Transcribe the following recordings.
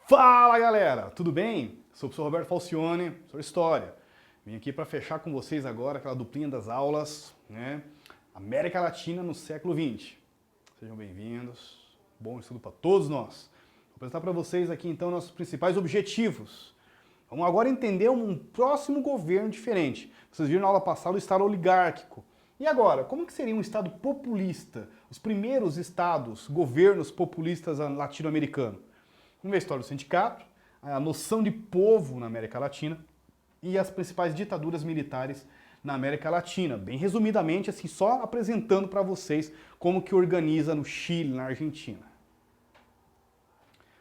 Fala galera, tudo bem? Sou o professor Roberto Falcione, professor de História. Vim aqui para fechar com vocês agora aquela duplinha das aulas, né? América Latina no século XX. Sejam bem-vindos, bom estudo para todos nós. Vou apresentar para vocês aqui então nossos principais objetivos. Vamos agora entender um próximo governo diferente. Vocês viram na aula passada o Estado oligárquico. E agora, como que seria um Estado populista? Os primeiros estados, governos populistas latino-americanos. Vamos ver a história do sindicato, a noção de povo na América Latina e as principais ditaduras militares na América Latina. Bem resumidamente, assim, só apresentando para vocês como que organiza no Chile, na Argentina.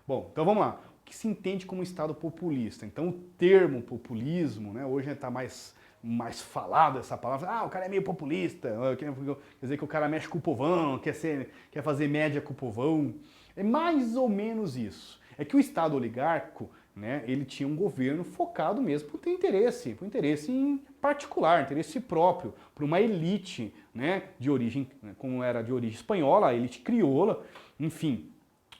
Bom, então vamos lá. O que se entende como Estado populista? Então o termo populismo, né, hoje está mais falado essa palavra. Ah, o cara é meio populista, quer dizer que o cara mexe com o povão, quer fazer média com o povão. É mais ou menos isso. É que o Estado oligárquico, né, ele tinha um governo focado mesmo por interesse em particular, interesse próprio, por uma elite, né, de origem, como era de origem espanhola, a elite crioula, enfim.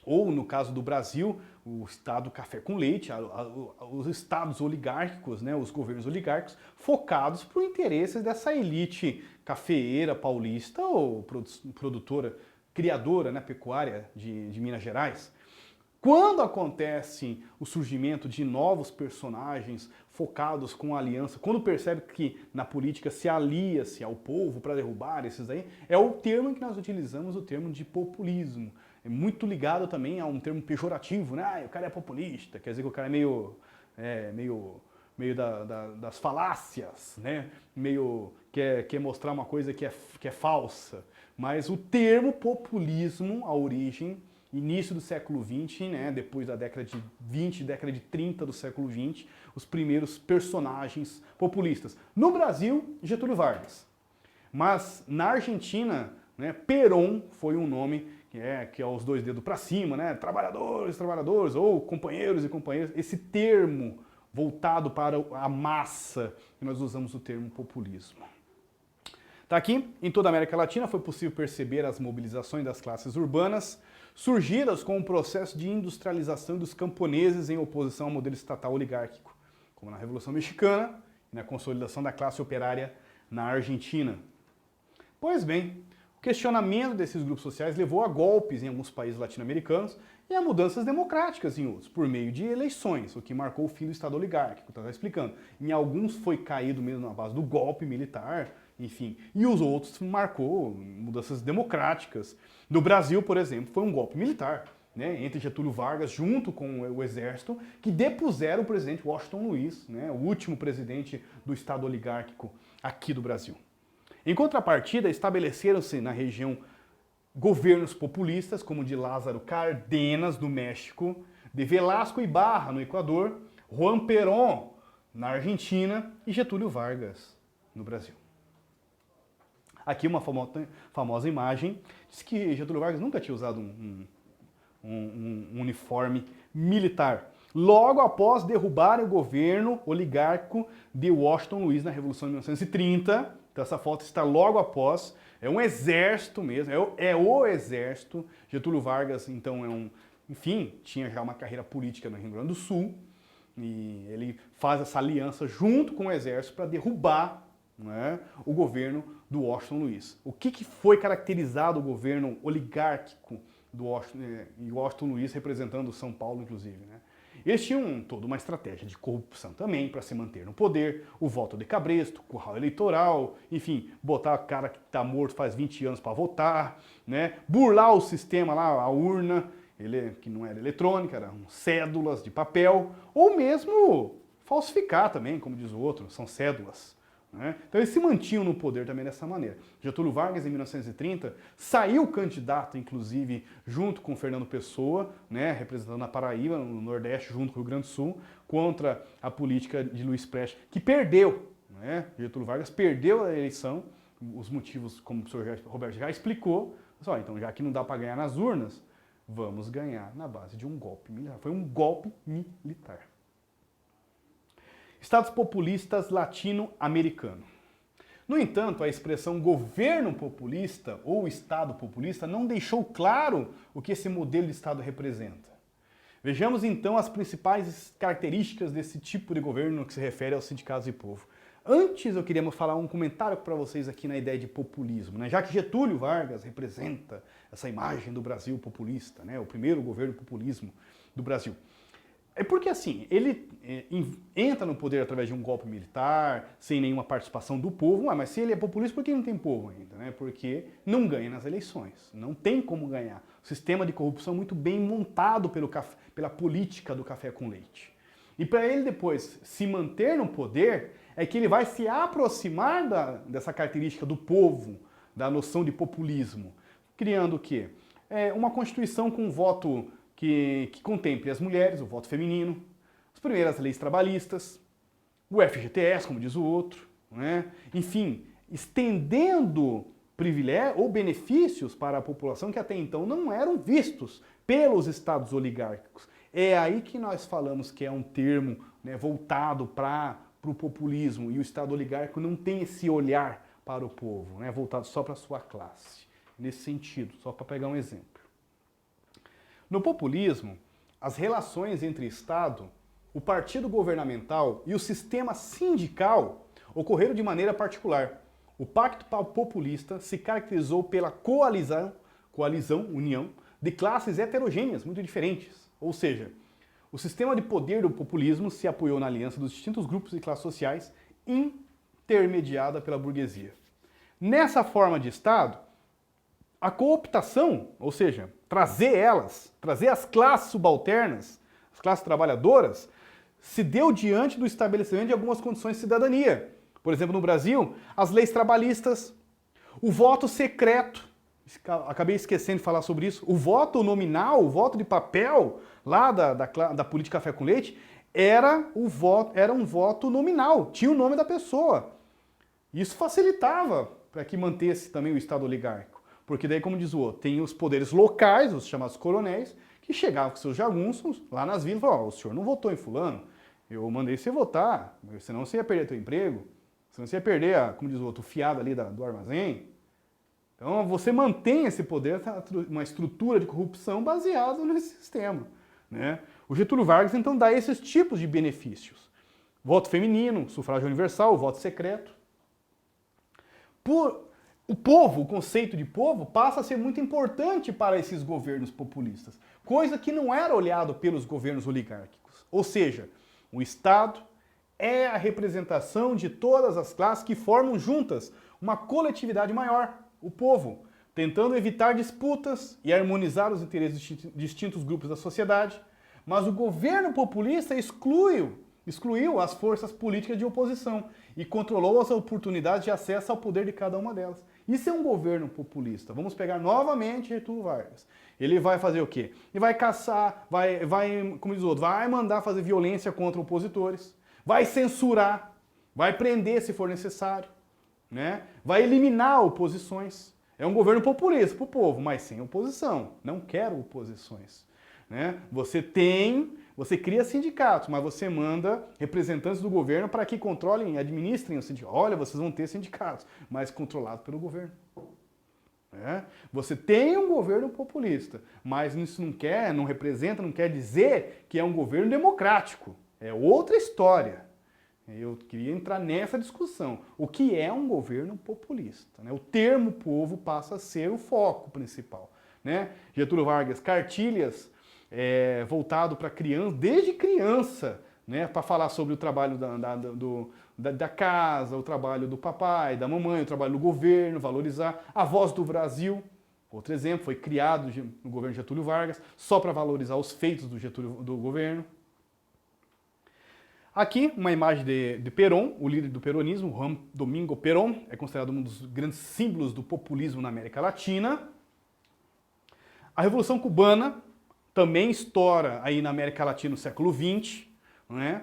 Ou, no caso do Brasil, o Estado café com leite, os estados oligárquicos, né, os governos oligárquicos, focados por interesses dessa elite cafeeira paulista ou produtora, criadora, né, pecuária de Minas Gerais. Quando acontece o surgimento de novos personagens focados com a aliança, quando percebe que na política se alia-se ao povo para derrubar esses aí, é o termo que nós utilizamos, o termo de populismo. É muito ligado também a um termo pejorativo, né? Ah, o cara é populista, quer dizer que o cara é meio das falácias, né? Meio quer mostrar uma coisa que é falsa. Mas o termo populismo, a origem, início do século XX, né, depois da década de 20, década de 30 do século XX, os primeiros personagens populistas. No Brasil, Getúlio Vargas. Mas na Argentina, né, Perón foi um nome que é os dois dedos para cima, né, trabalhadores, ou companheiros e companheiras. Esse termo voltado para a massa, que nós usamos o termo populismo. Tá aqui, em toda a América Latina foi possível perceber as mobilizações das classes urbanas, surgidas com o processo de industrialização dos camponeses em oposição ao modelo estatal oligárquico, como na Revolução Mexicana e na consolidação da classe operária na Argentina. Pois bem, o questionamento desses grupos sociais levou a golpes em alguns países latino-americanos e a mudanças democráticas em outros, por meio de eleições, o que marcou o fim do Estado oligárquico, estava explicando. Em alguns foi caído mesmo na base do golpe militar, enfim, e os outros marcou mudanças democráticas. No Brasil, por exemplo, foi um golpe militar, né, entre Getúlio Vargas junto com o exército, que depuseram o presidente Washington Luiz, né, o último presidente do Estado oligárquico aqui do Brasil. Em contrapartida, estabeleceram-se na região governos populistas, como o de Lázaro Cárdenas, do México, de Velasco Ibarra, no Equador, Juan Perón, na Argentina, e Getúlio Vargas, no Brasil. Aqui uma famosa imagem, diz que Getúlio Vargas nunca tinha usado um uniforme militar. Logo após derrubarem o governo oligárquico de Washington Luiz na Revolução de 1930, então essa foto está logo após, é um exército mesmo, é o exército. Getúlio Vargas, então, enfim, tinha já uma carreira política no Rio Grande do Sul, e ele faz essa aliança junto com o exército para derrubar, né, o governo do Washington Luiz. O que foi caracterizado o governo oligárquico do Washington Luiz, representando São Paulo, inclusive, né? Eles tinham toda uma estratégia de corrupção também para se manter no poder, o voto de cabresto, curral eleitoral, enfim, botar o cara que está morto faz 20 anos para votar, né? Burlar o sistema lá, a urna, que não era eletrônica, eram cédulas de papel, ou mesmo falsificar também, como diz o outro, são cédulas. Então eles se mantinham no poder também dessa maneira. Getúlio Vargas, em 1930, saiu candidato, inclusive, junto com Fernando Pessoa, né, representando a Paraíba, no Nordeste, junto com o Rio Grande do Sul, contra a política de Luiz Prestes, que perdeu. Né? Getúlio Vargas perdeu a eleição, os motivos, como o professor Roberto já explicou. Só, então, já que não dá para ganhar nas urnas, vamos ganhar na base de um golpe militar. Foi um golpe militar. Estados populistas latino-americanos. No entanto, a expressão governo populista ou Estado populista não deixou claro o que esse modelo de Estado representa. Vejamos então as principais características desse tipo de governo no que se refere aos sindicatos e povo. Antes eu queria falar um comentário para vocês aqui na ideia de populismo, né? Já que Getúlio Vargas representa essa imagem do Brasil populista, né? O primeiro governo populismo do Brasil. É porque assim, ele entra no poder através de um golpe militar, sem nenhuma participação do povo, mas se ele é populista, por que não tem povo ainda? Né? Porque não ganha nas eleições, não tem como ganhar. O sistema de corrupção é muito bem montado pela política do café com leite. E para ele depois se manter no poder, é que ele vai se aproximar dessa característica do povo, da noção de populismo, criando o quê? Uma constituição com um voto que contemple as mulheres, o voto feminino, as primeiras leis trabalhistas, o FGTS, como diz o outro, né? Enfim, estendendo privilégios ou benefícios para a população que até então não eram vistos pelos estados oligárquicos. É aí que nós falamos que é um termo, né, voltado para o populismo, e o estado oligárquico não tem esse olhar para o povo, né, voltado só para a sua classe. Nesse sentido, só para pegar um exemplo. No populismo, as relações entre Estado, o partido governamental e o sistema sindical ocorreram de maneira particular. O Pacto Populista se caracterizou pela união, de classes heterogêneas, muito diferentes. Ou seja, o sistema de poder do populismo se apoiou na aliança dos distintos grupos e classes sociais intermediada pela burguesia. Nessa forma de Estado, a cooptação, ou seja, trazer as classes subalternas, as classes trabalhadoras, se deu diante do estabelecimento de algumas condições de cidadania. Por exemplo, no Brasil, as leis trabalhistas, o voto secreto, acabei esquecendo de falar sobre isso, o voto nominal, o voto de papel lá da política café com leite, era um voto nominal, tinha o nome da pessoa. Isso facilitava para que mantesse também o Estado oligárquico. Porque daí, como diz o outro, tem os poderes locais, os chamados coronéis, que chegavam com seus jagunços lá nas vilas e falavam: o senhor não votou em fulano, eu mandei você votar, senão você ia perder seu emprego, senão você ia perder, como diz o outro, o fiado ali do armazém. Então você mantém esse poder, uma estrutura de corrupção baseada nesse sistema. Né? O Getúlio Vargas então dá esses tipos de benefícios. Voto feminino, sufrágio universal, voto secreto. O povo, o conceito de povo, passa a ser muito importante para esses governos populistas, coisa que não era olhado pelos governos oligárquicos. Ou seja, o Estado é a representação de todas as classes que formam juntas uma coletividade maior, o povo, tentando evitar disputas e harmonizar os interesses de distintos grupos da sociedade. Mas o governo populista excluiu as forças políticas de oposição e controlou as oportunidades de acesso ao poder de cada uma delas. Isso é um governo populista. Vamos pegar novamente Getúlio Vargas. Ele vai fazer o quê? Ele vai caçar, como diz o outro, vai mandar fazer violência contra opositores, vai censurar, vai prender se for necessário, né? Vai eliminar oposições. É um governo populista para o povo, mas sem oposição. Não quero oposições. Né? Você cria sindicatos, mas você manda representantes do governo para que controlem e administrem os sindicatos. Olha, vocês vão ter sindicatos, mas controlados pelo governo. Você tem um governo populista, mas isso não quer dizer que é um governo democrático. É outra história. Eu queria entrar nessa discussão. O que é um governo populista? Né? O termo povo passa a ser o foco principal. Né? Getúlio Vargas, cartilhas voltado para criança, desde criança, né? Para falar sobre o trabalho da casa, o trabalho do papai, da mamãe, o trabalho do governo, valorizar a voz do Brasil. Outro exemplo, foi criado no governo Getúlio Vargas, só para valorizar os feitos do governo. Aqui, uma imagem de Perón, o líder do peronismo, Juan Domingo Perón, é considerado um dos grandes símbolos do populismo na América Latina. A Revolução Cubana também estoura aí na América Latina no século XX. Né?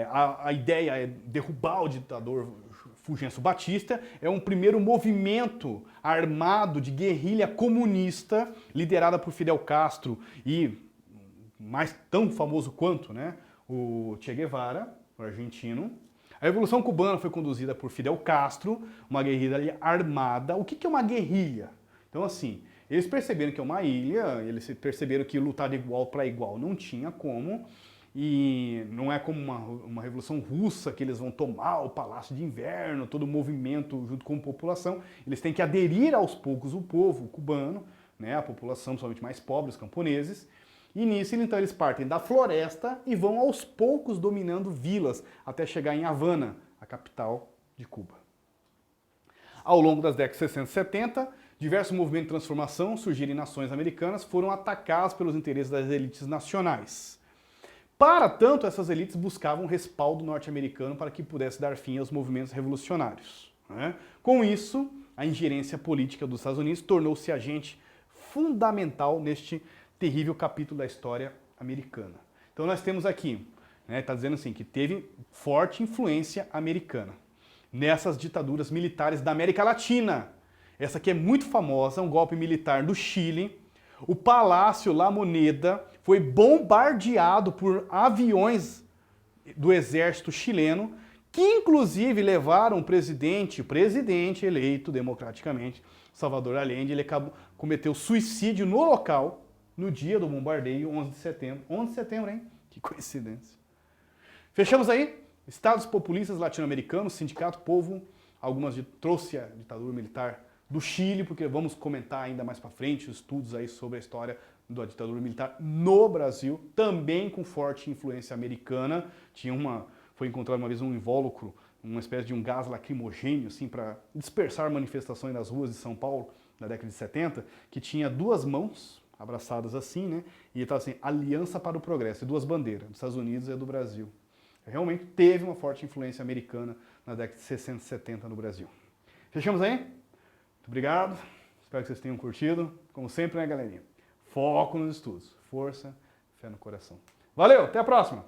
A ideia é derrubar o ditador Fulgêncio Batista. É um primeiro movimento armado de guerrilha comunista, liderada por Fidel Castro e mais tão famoso quanto, né? O Che Guevara, o argentino. A Revolução Cubana foi conduzida por Fidel Castro, uma guerrilha armada. O que é uma guerrilha? Então, assim, Eles perceberam que é uma ilha, eles perceberam que lutar de igual para igual não tinha como, e não é como uma revolução russa que eles vão tomar o Palácio de Inverno, todo o movimento junto com a população. Eles têm que aderir aos poucos o povo cubano, né, a população, principalmente mais pobre, os camponeses. E nisso, então, eles partem da floresta e vão aos poucos dominando vilas, até chegar em Havana, a capital de Cuba. Ao longo das décadas 60 e 70, diversos movimentos de transformação surgiram em nações americanas, foram atacados pelos interesses das elites nacionais. Para tanto, essas elites buscavam respaldo norte-americano para que pudesse dar fim aos movimentos revolucionários, né? Com isso, a ingerência política dos Estados Unidos tornou-se agente fundamental neste terrível capítulo da história americana. Então nós temos aqui, está dizendo assim, que teve forte influência americana nessas ditaduras militares da América Latina. Essa aqui é muito famosa, um golpe militar do Chile. O Palácio La Moneda foi bombardeado por aviões do exército chileno, que inclusive levaram o presidente eleito democraticamente, Salvador Allende. Ele cometeu suicídio no local, no dia do bombardeio, 11 de setembro. 11 de setembro, hein? Que coincidência. Fechamos aí? Estados populistas latino-americanos, Sindicato Povo, trouxe a ditadura militar do Chile, porque vamos comentar ainda mais para frente estudos aí sobre a história da ditadura militar no Brasil, também com forte influência americana. Foi encontrado uma vez um invólucro, uma espécie de um gás lacrimogêneo, assim, para dispersar manifestações nas ruas de São Paulo, na década de 70, que tinha duas mãos abraçadas assim, né? E estava assim, Aliança para o Progresso, e duas bandeiras, dos Estados Unidos e do Brasil. Realmente teve uma forte influência americana na década de 60 e 70 no Brasil. Fechamos aí? Muito obrigado, espero que vocês tenham curtido. Como sempre, né, galerinha? Foco nos estudos, força, fé no coração. Valeu, até a próxima!